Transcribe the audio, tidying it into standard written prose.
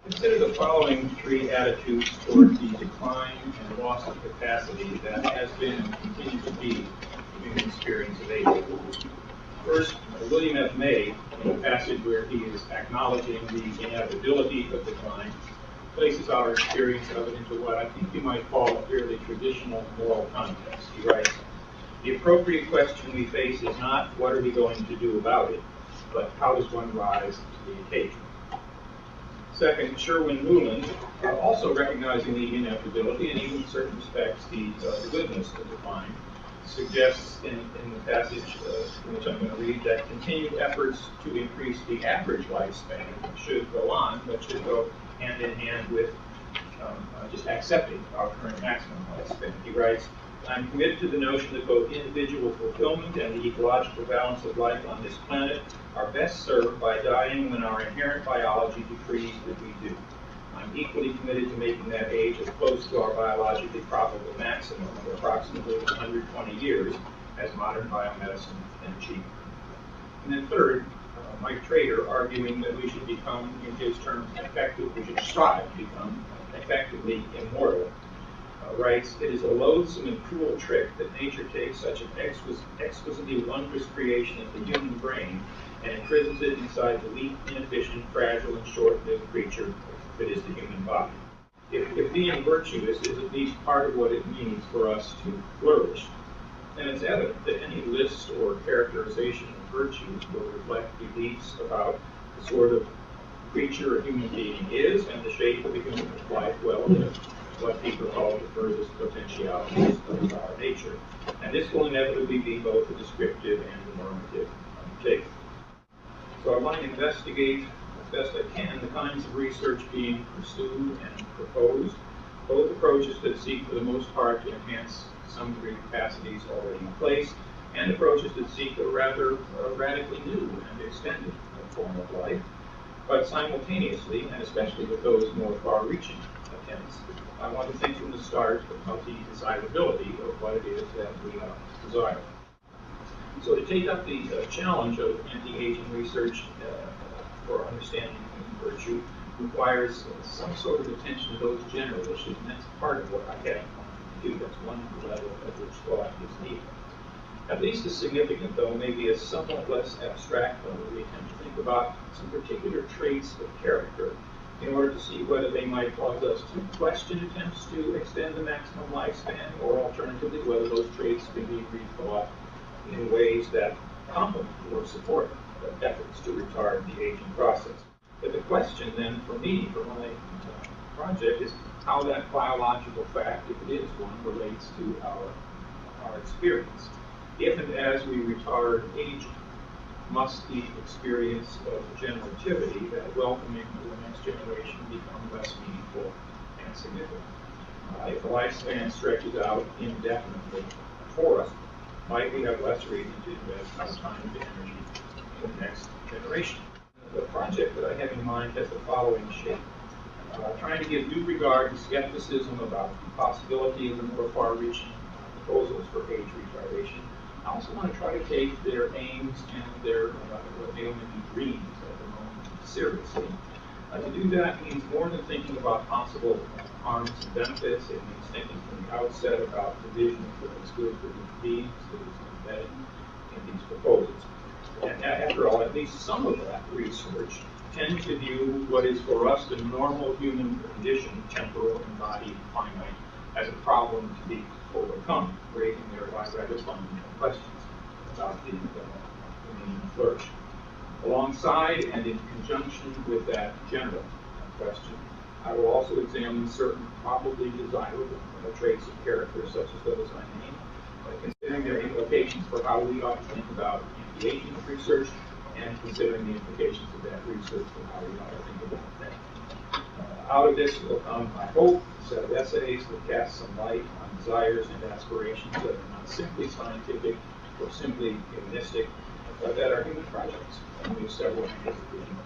Consider the following three attitudes toward the decline and loss of capacity that has been and continues to be the human experience of aging. First, William F. May, in a passage where he is acknowledging the inevitability of decline, places our experience of it into what I think you might call a fairly traditional moral context. He writes, "The appropriate question we face is not what are we going to do about it, but how does one rise to the occasion?" Second, Sherwin Nuland, also recognizing the inevitability and even in certain respects the goodness of decline, suggests in the passage which I'm going to read that continued efforts to increase the average lifespan should go on, but should go hand in hand with just accepting our current maximum lifespan. He writes, "I'm committed to the notion that both individual fulfillment and the ecological balance of life on this planet are best served by dying when our inherent biology decrees that we do. I'm equally committed to making that age as close to our biologically probable maximum of approximately 120 years as modern biomedicine can achieve." And then third, Mike Trader, arguing that we should become, in his terms, we should strive to become effectively immortal, writes, "It is a loathsome and cruel trick that nature takes such an exquisitely wondrous creation as the human brain and imprisons it inside the weak, inefficient, fragile, and short-lived creature that is the human body. If being virtuous is at least part of what it means for us to flourish, then it's evident that any list or characterization of virtues will reflect beliefs about the sort of creature a human being is and the shape of a human life well lived, what people call the furthest potentialities of our nature. And this will inevitably be both a descriptive and a normative undertaking. So I want to investigate as best I can the kinds of research being pursued and proposed, both approaches that seek for the most part to enhance some degree of capacities already in place, and approaches that seek a rather radically new and extended form of life. But simultaneously, and especially with those more far-reaching attempts, I want to think from the start of the desirability of what it is that we desire. So to take up the challenge of anti-aging research for understanding human virtue requires some sort of attention to those general issues, and that's part of what I have in mind to do. That's one level at which thought is needed. At least as significant, though, maybe a somewhat less abstract level, we attempt to think about some particular traits of character in order to see whether they might cause us to question attempts to extend the maximum lifespan, or alternatively, whether those traits can be rethought in ways that complement or support efforts to retard the aging process. But the question then for me, for my project, is how that biological fact, if it is one, relates to our experience. If and as we retard aging, must the experience of generativity, that welcoming to the next generation, become less meaningful and significant? If the lifespan stretches out indefinitely for us, might we have less reason to invest our time and energy in the next generation? The project that I have in mind has the following shape. Trying to give due regard to skepticism about the possibility of the more far-reaching proposals for age retardation. I also want to try to take their aims and their what may only be dreams at the moment seriously. To do that means more than thinking about possible harms and benefits. It means thinking from the outset about the vision of what is good for human beings that is embedded in these proposals. And after all, at least some of that research tends to view what is for us the normal human condition, temporal, embodied, finite, as a problem to be overcome, raising thereby rather fundamental questions about the meaning of flourish. Alongside and in conjunction with that general question, I will also examine certain probably desirable traits of character, such as those I named, considering their implications for how we ought to think about anti-aging research, and considering the implications of that research for how we ought to think about that. Out of this will come, I hope, a set of essays that cast some light on desires and aspirations that are not simply scientific or simply humanistic, but that are human projects, and we have several anticipating